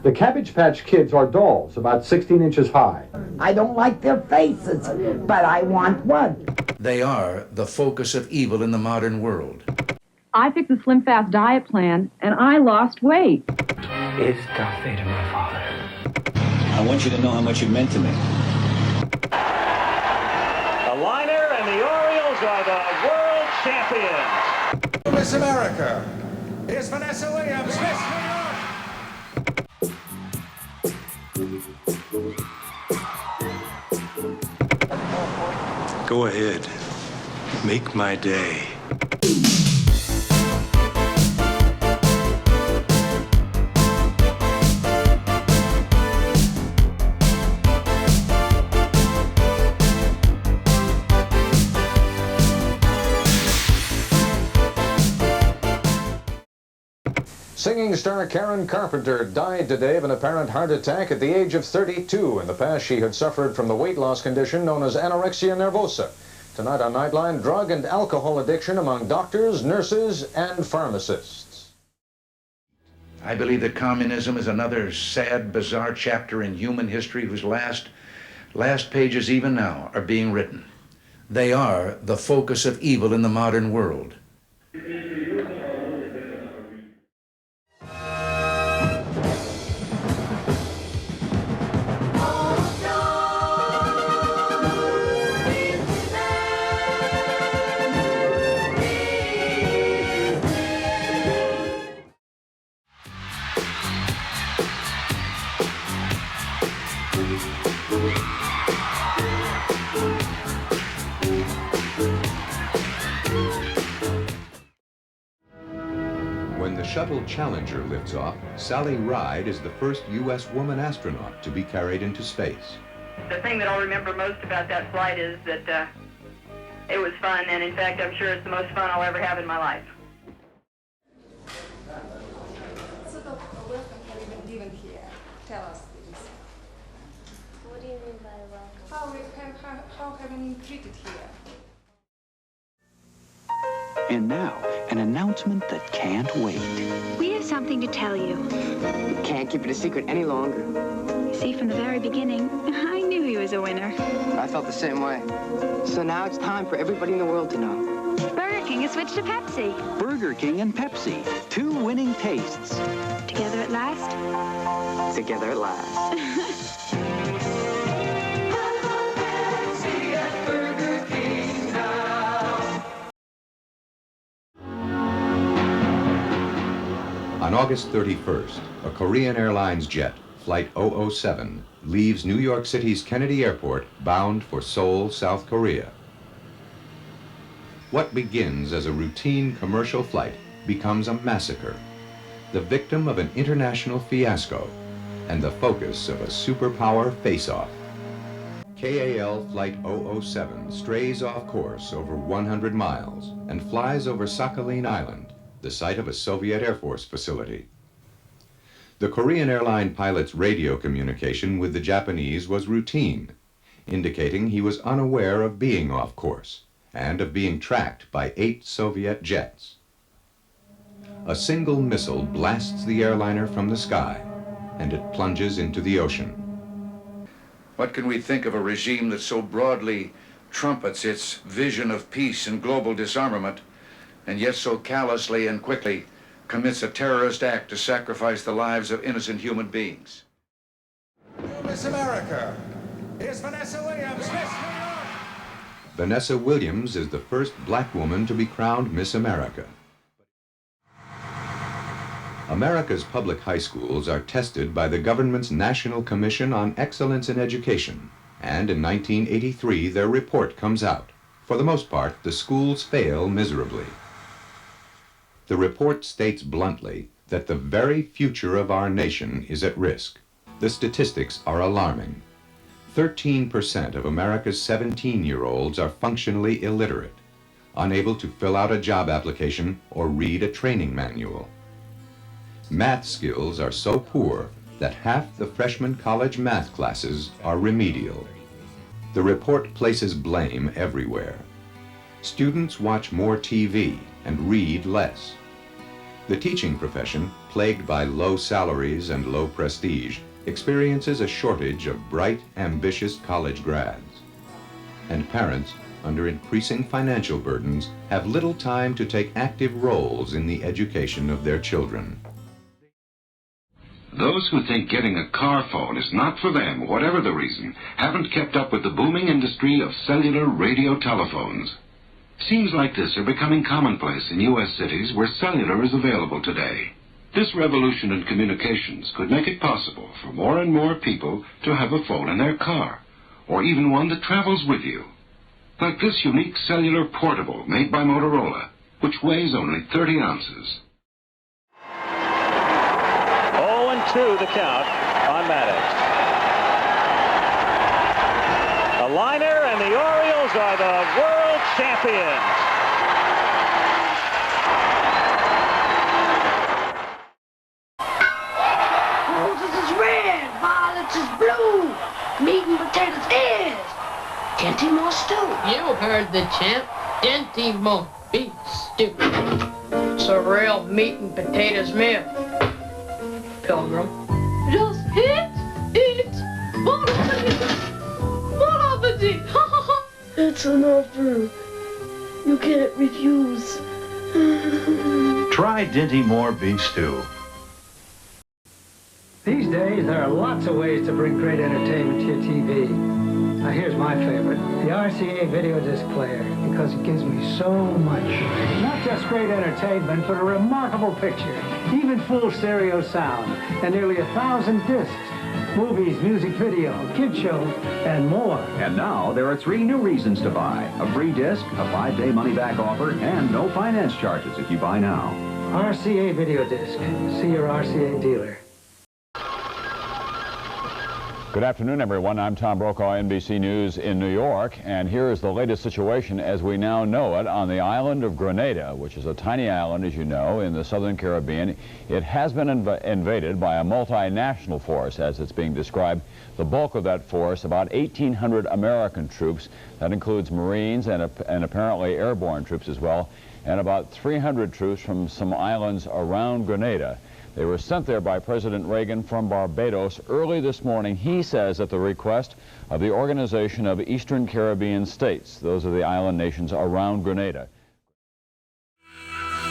The Cabbage Patch Kids are dolls, about 16 inches high. I don't like their faces, but I want one. They are the focus of evil in the modern world. I picked the Slim Fast diet plan, and I lost weight. Is Darth Vader my father? I want you to know how much you meant to me. The Liner and the Orioles are the world champions. Miss America is Vanessa Williams, Miss New York. Go ahead. Make my day. Singing star Karen Carpenter died today of an apparent heart attack at the age of 32. In the past, she had suffered from the weight loss condition known as anorexia nervosa. Tonight on Nightline, drug and alcohol addiction among doctors, nurses, and pharmacists. I believe that communism is another sad, bizarre chapter in human history whose last pages even now are being written. They are the focus of evil in the modern world. When the shuttle Challenger lifts off, Sally Ride is the first U.S. woman astronaut to be carried into space. The thing that I'll remember most about that flight is that it was fun, and in fact, I'm sure it's the most fun I'll ever have in my life. Sort of welcome have you been given here? Tell us, please. What do you mean by welcome? How have you been treated here? And now, an announcement that can't wait. We have something to tell you. Can't keep it a secret any longer. You see, from the very beginning, I knew he was a winner. I felt the same way. So now it's time for everybody in the world to know. Burger King has switched to Pepsi. Burger King and Pepsi, two winning tastes. Together at last? Together at last. On August 31st, a Korean Airlines jet, Flight 007, leaves New York City's Kennedy Airport bound for Seoul, South Korea. What begins as a routine commercial flight becomes a massacre, the victim of an international fiasco, and the focus of a superpower face-off. KAL Flight 007 strays off course over 100 miles and flies over Sakhalin Island, the site of a Soviet Air Force facility. The Korean airline pilot's radio communication with the Japanese was routine, indicating he was unaware of being off course and of being tracked by 8 Soviet jets. A single missile blasts the airliner from the sky, and it plunges into the ocean. What can we think of a regime that so broadly trumpets its vision of peace and global disarmament, and yet so callously and quickly commits a terrorist act to sacrifice the lives of innocent human beings? Miss America is Vanessa Williams, Miss New York. Vanessa Williams is the first black woman to be crowned Miss America. America's public high schools are tested by the government's National Commission on Excellence in Education, and in 1983 their report comes out. For the most part, the schools fail miserably. The report states bluntly that the very future of our nation is at risk. The statistics are alarming. 13% of America's 17-year-olds are functionally illiterate, unable to fill out a job application or read a training manual. Math skills are so poor that half the freshman college math classes are remedial. The report places blame everywhere. Students watch more TV and read less. The teaching profession, plagued by low salaries and low prestige, experiences a shortage of bright, ambitious college grads. And parents, under increasing financial burdens, have little time to take active roles in the education of their children. Those who think getting a car phone is not for them, whatever the reason, haven't kept up with the booming industry of cellular radio telephones. Scenes like this are becoming commonplace in U.S. cities where cellular is available today. This revolution in communications could make it possible for more and more people to have a phone in their car, or even one that travels with you. Like this unique cellular portable made by Motorola, which weighs only 30 ounces. 0-2 the count on Maddox. A liner, and the Orioles are the world champions. Roses is red, violets is blue, meat and potatoes is Gentimo stew. You heard the champ. Gentimo beef stew. It's a real meat and potatoes meal. Pilgrim. Just hit it. Bon appetit. It's an offer you can't refuse. Try Dinty Moore Beef Stew. These days, there are lots of ways to bring great entertainment to your TV. Now, here's my favorite, the RCA video disc player, because it gives me so much. Not just great entertainment, but a remarkable picture, even full stereo sound, and nearly 1,000 discs. Movies, music video, kid shows, and more. And now there are 3 new reasons to buy. A free disc, a 5-day money-back offer, and no finance charges if you buy now. RCA video disc. See your RCA dealer. Good afternoon, everyone. I'm Tom Brokaw, NBC News in New York, and here is the latest situation as we now know it on the island of Grenada, which is a tiny island, as you know, in the southern Caribbean. It has been invaded by a multinational force, as it's being described. The bulk of that force, about 1,800 American troops, that includes Marines and apparently airborne troops as well, and about 300 troops from some islands around Grenada. They were sent there by President Reagan from Barbados early this morning, he says, at the request of the Organization of Eastern Caribbean States. Those are the island nations around Grenada.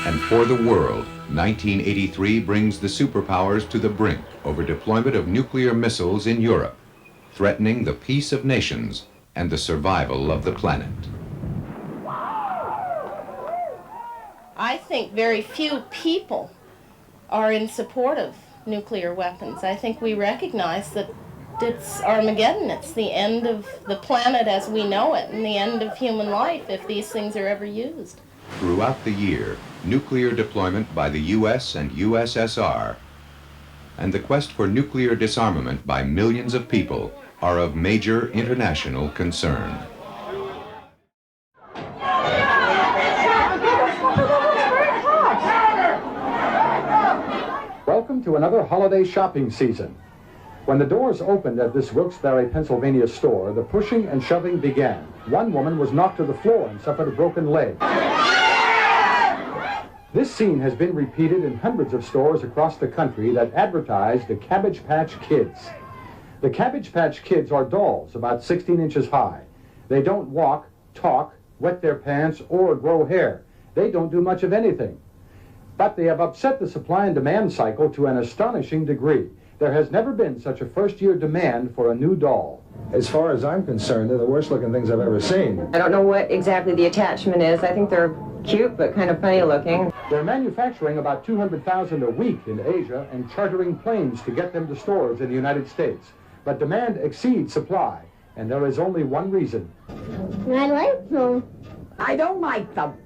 And for the world, 1983 brings the superpowers to the brink over deployment of nuclear missiles in Europe, threatening the peace of nations and the survival of the planet. I think very few people are in support of nuclear weapons. I think we recognize that it's Armageddon. It's the end of the planet as we know it and the end of human life if these things are ever used. Throughout the year, nuclear deployment by the U.S. and USSR and the quest for nuclear disarmament by millions of people are of major international concern. Welcome to another holiday shopping season. When the doors opened at this Wilkes-Barre, Pennsylvania store, the pushing and shoving began. One woman was knocked to the floor and suffered a broken leg. This scene has been repeated in hundreds of stores across the country that advertise the Cabbage Patch Kids. The Cabbage Patch Kids are dolls about 16 inches high. They don't walk, talk, wet their pants, or grow hair. They don't do much of anything. But they have upset the supply and demand cycle to an astonishing degree. There has never been such a first-year demand for a new doll. As far as I'm concerned, they're the worst-looking things I've ever seen. I don't know what exactly the attachment is. I think they're cute, but kind of funny looking. They're manufacturing about 200,000 a week in Asia and chartering planes to get them to stores in the United States. But demand exceeds supply, and there is only one reason. I like them. I don't like them.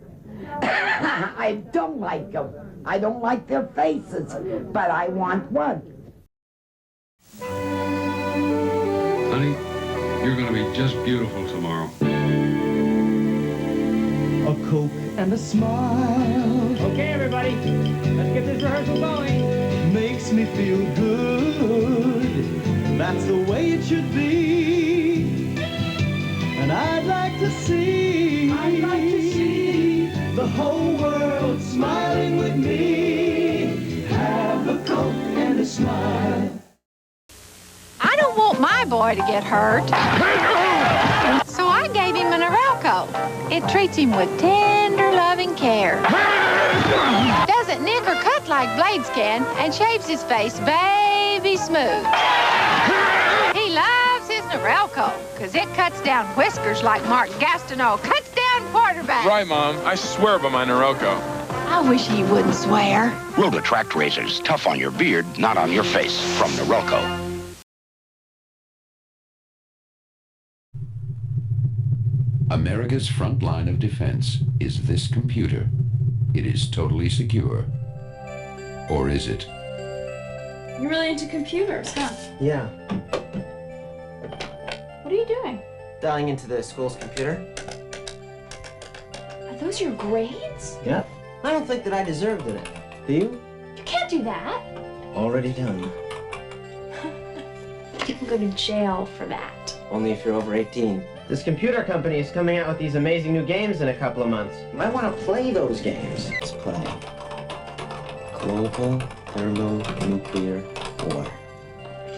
I don't like them. I don't like their faces, but I want one. Honey, you're going to be just beautiful tomorrow. A Coke and a smile. Okay, everybody, let's get this rehearsal going. Makes me feel good. That's the way it should be. And I'd like to see the whole world smiling with me. smile. I don't want my boy to get hurt. So I gave him an Norelco. It treats him with tender, loving care. Doesn't nick or cut like blades can, and shaves his face baby smooth. He loves his Norelco, because it cuts down whiskers like Mark Gastineau cuts down quarterbacks. Right, Mom. I swear by my Norelco. I wish he wouldn't swear. Rototract razors, tough on your beard, not on your face. From Norelco. America's front line of defense is this computer. It is totally secure. Or is it? You're really into computers, huh? Yeah. What are you doing? Dialing into the school's computer. Are those your grades? Yep. I don't think that I deserved it. Do you? You can't do that. Already done. You can go to jail for that. Only if you're over 18. This computer company is coming out with these amazing new games in a couple of months. You might want to play those games. Let's play. Global Thermonuclear War.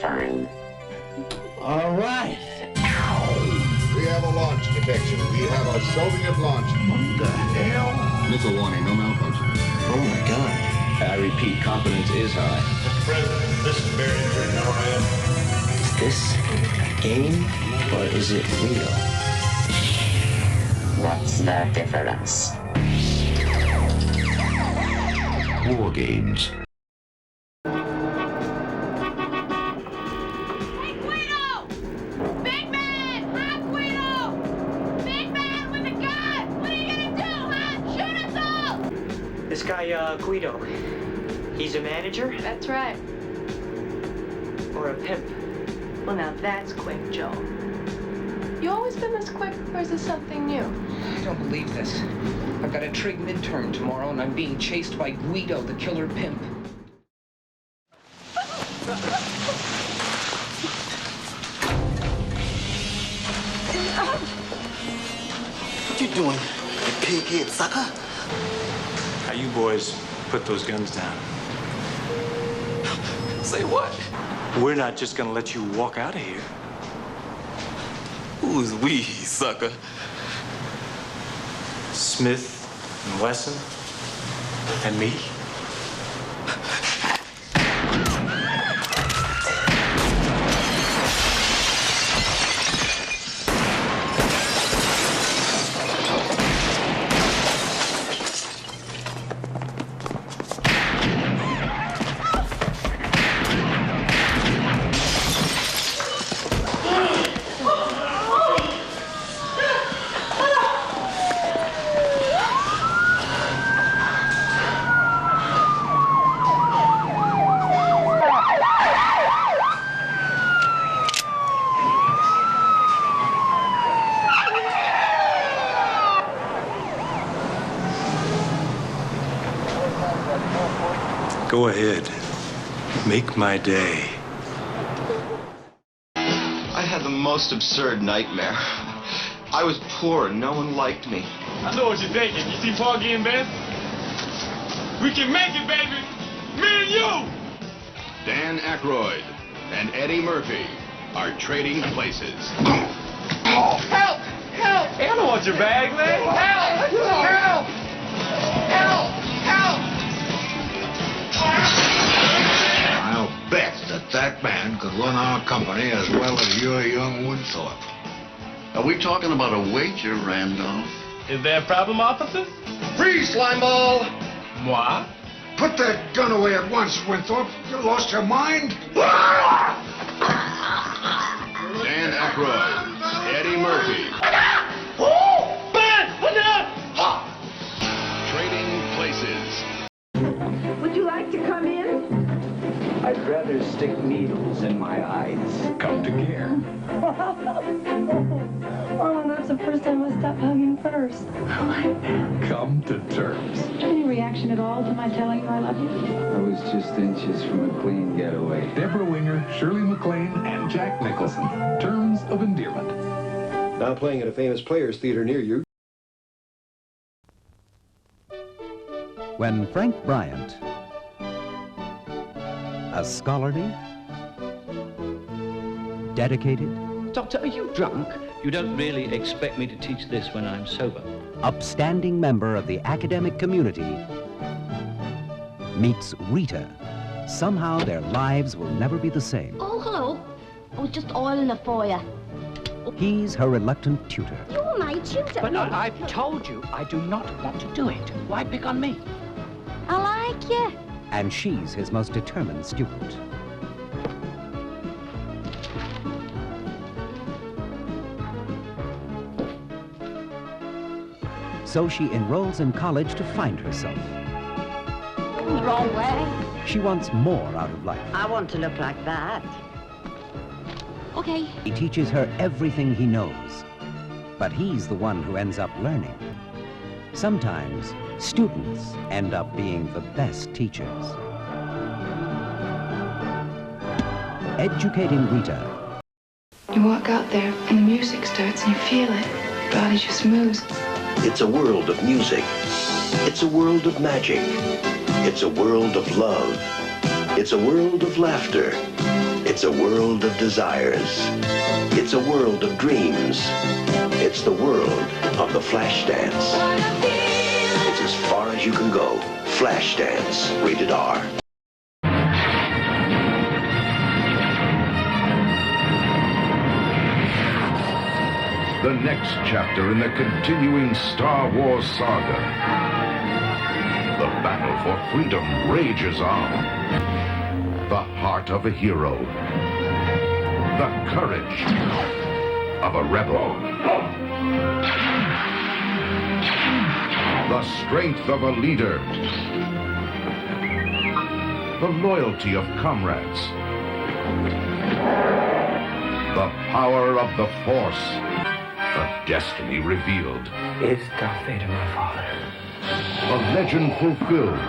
Fine. All right. We have a launch detection. We have a Soviet launch. What the hell? Missile warning, no malfunction. Oh my God. I repeat, confidence is high. Mr. President, this is Barrington Norman. Is this a game or is it real? What's the difference? War games. This guy, Guido, he's a manager? That's right. Or a pimp? Well, now that's quick, Joel. You always been this quick, or is this something new? I don't believe this. I've got a trig midterm tomorrow, and I'm being chased by Guido, the killer pimp. What you doing, you pighead sucker? Now you boys put those guns down. Say what? We're not just gonna let you walk out of here. Who's we, sucker? Smith and Wesson and me. Go ahead. Make my day. I had the most absurd nightmare. I was poor and no one liked me. I know what you're thinking. You see Porgy and Bess? We can make it, baby. Me and you. Dan Aykroyd and Eddie Murphy are trading places. Help! Help! Hey, I don't want your bag, man. Help! Help! Help! Help! I'll bet that man could run our company as well as your young Woodthorpe. Are we talking about a wager, Randolph? Is there a problem, officer? Freeze, Slimeball! Moi? Put that gun away at once, Winthrop. You lost your mind? Dan Aykroyd, Eddie Murphy. Oh! Ben! Trading places. Would you like to come in? I'd rather stick needles in my eyes. Come to care. Marlon, that's the first time I stopped hugging first. Come to terms. Any reaction at all to my telling you I love you? I was just inches from a clean getaway. Deborah Winger, Shirley MacLaine, and Jack Nicholson. Terms of endearment. Now playing at a famous players' theater near you. When Frank Bryant... A scholarly, dedicated, Doctor, are you drunk? You don't really expect me to teach this when I'm sober. upstanding member of the academic community meets Rita. Somehow their lives will never be the same. Oh, hello. I was just oiling it for you. He's her reluctant tutor. You're my tutor. But I've told you I do not want to do it. Why pick on me? I like you. And she's his most determined student. So she enrolls in college to find herself. Comes the wrong way. She wants more out of life. I want to look like that. Okay. He teaches her everything he knows, but he's the one who ends up learning. Sometimes students end up being the best teachers. Educating Rita. You walk out there and the music starts and you feel it. Your body just moves. It's a world of music. It's a world of magic. It's a world of love. It's a world of laughter. It's a world of desires. It's a world of dreams. It's the world of the flash dance. It's as far as you can go. Flash Dance, rated R. The next chapter in the continuing Star Wars saga. The battle for freedom rages on. The heart of a hero. The courage of a rebel. The strength of a leader. The loyalty of comrades. The power of the Force. A destiny revealed. Is Darth Vader my father? A legend fulfilled.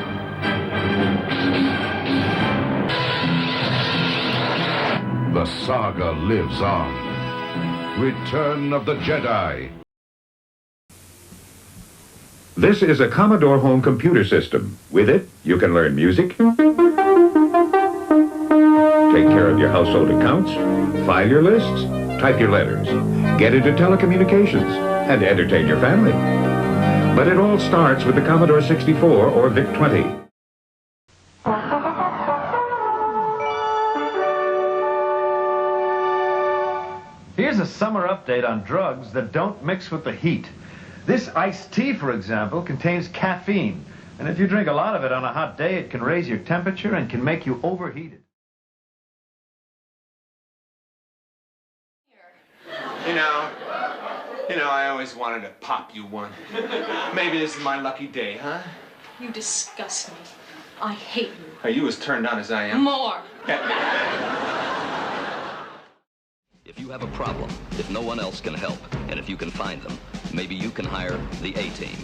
The saga lives on. Return of the Jedi. This is a Commodore home computer system. With it, you can learn music, take care of your household accounts, file your lists, type your letters, get into telecommunications, and entertain your family. But it all starts with the Commodore 64 or VIC-20. Here's a summer update on drugs that don't mix with the heat. This iced tea, for example, contains caffeine. And if you drink a lot of it on a hot day, it can raise your temperature and can make you overheated. You know, I always wanted to pop you one. Maybe this is my lucky day, huh? You disgust me. I hate you. Are you as turned on as I am? More. If you have a problem, if no one else can help, and if you can find them, maybe you can hire the A-Team.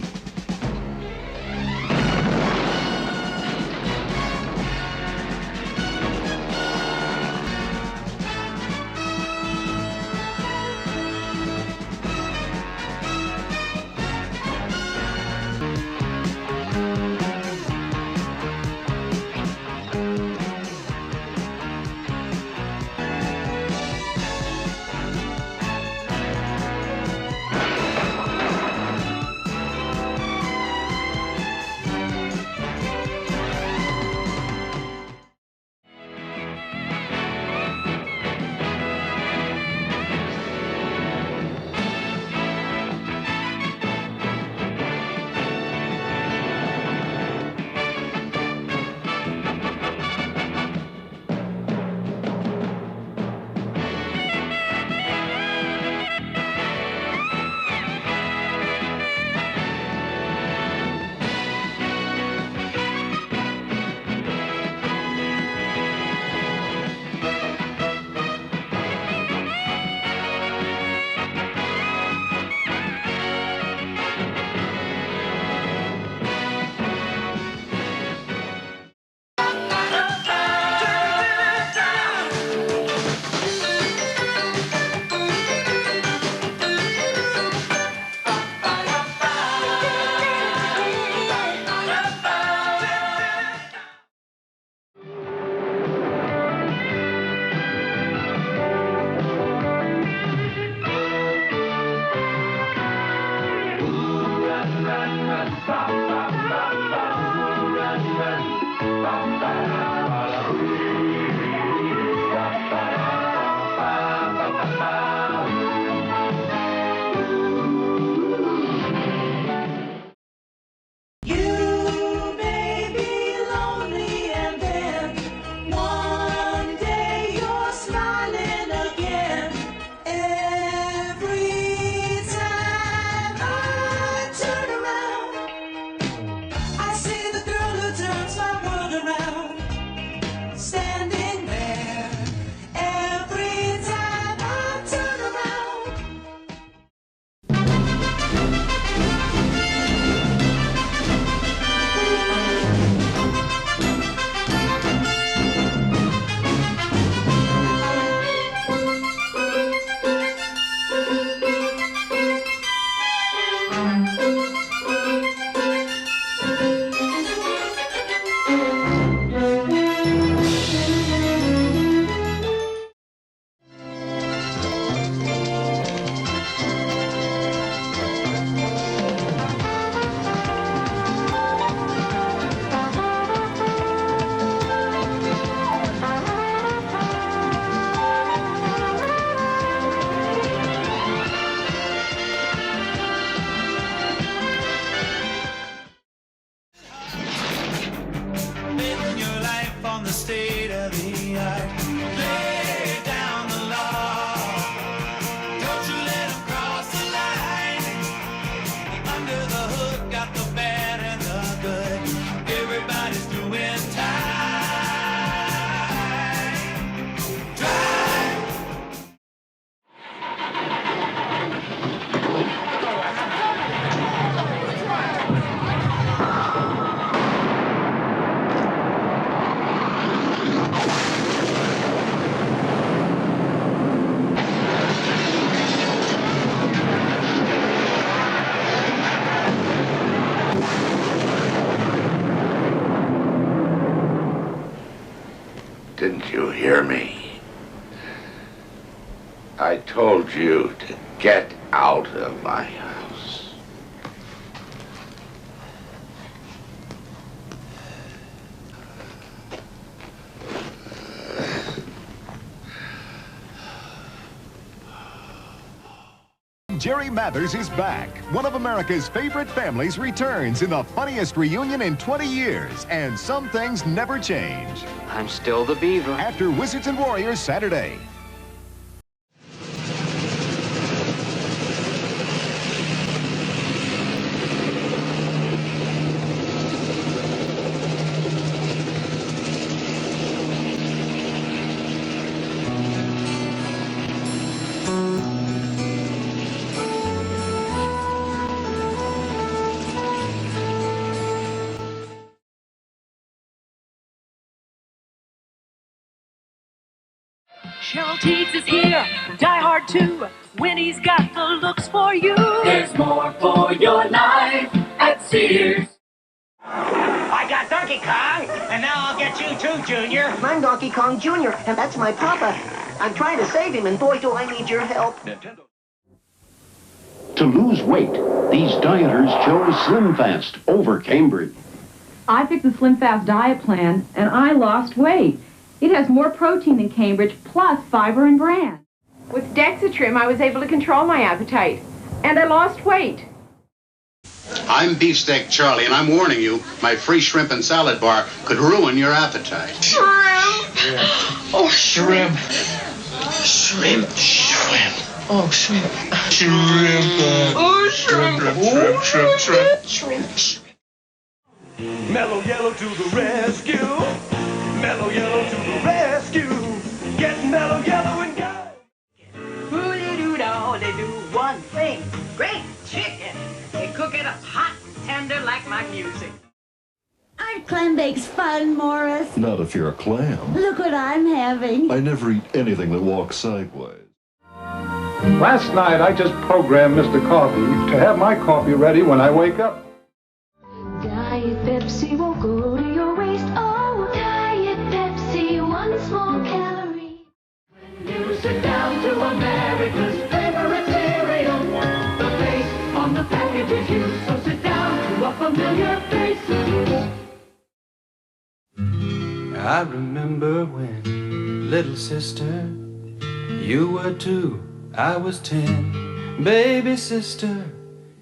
Didn't you hear me? I told you to get out of my house. Jerry Mathers is back. One of America's favorite families returns in the funniest reunion in 20 years, and some things never change. I'm still the Beaver. After Wizards and Warriors Saturday. Cheryl Teagues is here, Die Hard 2. Winnie's got the looks for you. There's more for your life at Sears. I got Donkey Kong, and now I'll get you too, Junior. I'm Donkey Kong Jr., and that's my papa. I'm trying to save him, and boy, do I need your help. To lose weight, these dieters chose Slim Fast over Cambridge. I picked the Slim Fast diet plan, and I lost weight. It has more protein than Cambridge, plus fiber and bran. With Dexatrim, I was able to control my appetite, and I lost weight. I'm Beefsteak Charlie, and I'm warning you, my free shrimp and salad bar could ruin your appetite. Shrimp! Yeah. Oh, shrimp! Shrimp! Shrimp! Oh, shrimp! Shrimp! Oh, shrimp! Shrimp! Shrimp! Shrimp! Shrimp! Shrimp! Mellow Yellow to the rescue! Mellow Yellow to the rescue! Get Mellow Yellow and go! Hoo-dee-doo-dah, they do one thing. Great chicken! They cook it up hot and tender like my music. Aren't clam bakes fun, Morris? Not if you're a clam. Look what I'm having. I never eat anything that walks sideways. Last night, I just programmed Mr. Coffee to have my coffee ready when I wake up. Diet Pepsi won't go to your waist. Oh, Diet Pepsi, one small calorie. When you sit down to America's favorite cereal, the face on the package is you. So sit down to a familiar face. I remember when, little sister, you were 2, I was 10. Baby sister,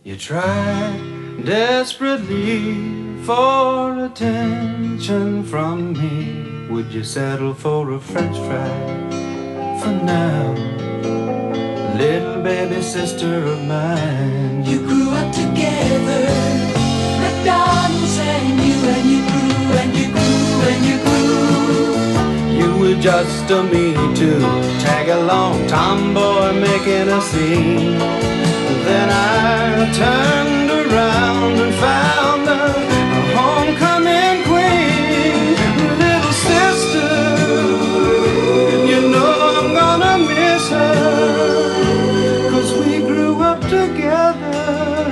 you tried desperately for attention from me. Would you settle for a French fry for now, little baby sister of mine? You grew up together, McDonald's and you grew and you grew and you grew. You were just a me too, tag along tomboy making a scene. Then I turned around and found a homecoming queen. Little sister, you know I'm gonna miss her, 'cause we grew up together,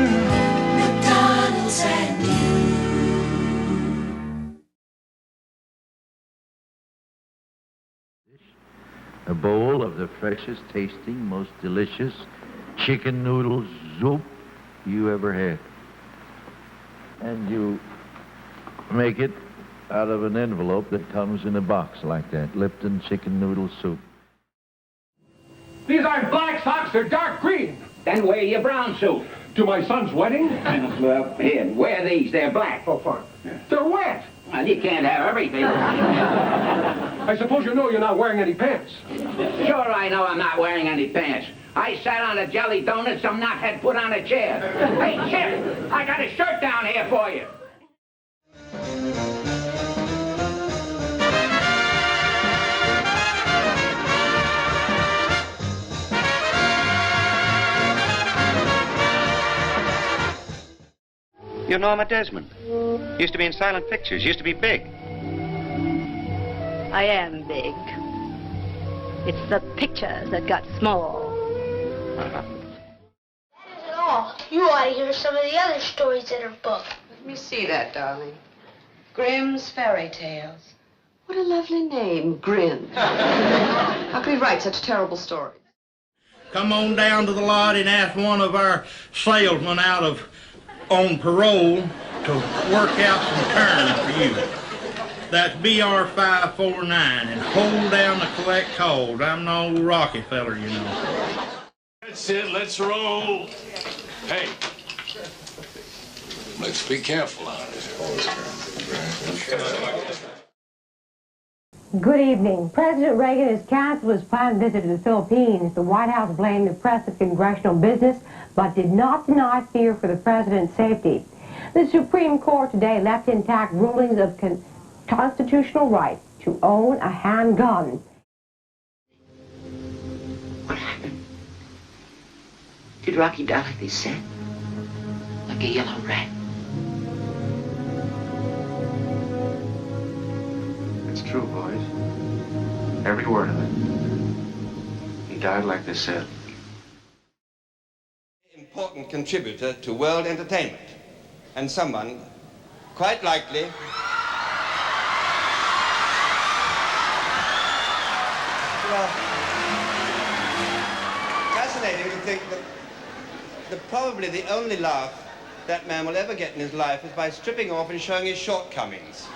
McDonald's and A bowl of the freshest tasting, most delicious chicken noodle soup you ever had. And you make it out of an envelope that comes in a box like that, Lipton chicken noodle soup. These aren't black socks, they're dark green. Then wear your brown suit. To my son's wedding? Well, here, wear these, they're black. Oh, fine. They're wet. Well, you can't have everything. I suppose you know you're not wearing any pants. Sure I know I'm not wearing any pants. I sat on a jelly donut some knothead put on a chair. Hey, Chip, I got a shirt down here for you. You're Norma Desmond. Used to be in silent pictures. Used to be big. I am big. It's the pictures that got small. That isn't all. You ought to hear some of the other stories in her book. Let me see that, darling. Grimm's Fairy Tales. What a lovely name, Grimm. How could he write such terrible stories? Come on down to the lot and ask one of our salesmen out on parole to work out some terms for you. That's BR 549, and hold down the collect calls. I'm no old Rockefeller, you know. That's it, let's roll. Hey, let's be careful out Good evening. President Reagan has canceled his planned visit to the Philippines. The White House blamed the press of congressional business, but did not deny fear for the president's safety. The Supreme Court today left intact rulings of constitutional right to own a handgun. What happened? Did Rocky die like they said? Like a yellow rat? It's true, boys. Every word of it. He died like they said. Important contributor to world entertainment, and someone quite likely fascinating to think that probably the only laugh that man will ever get in his life is by stripping off and showing his shortcomings.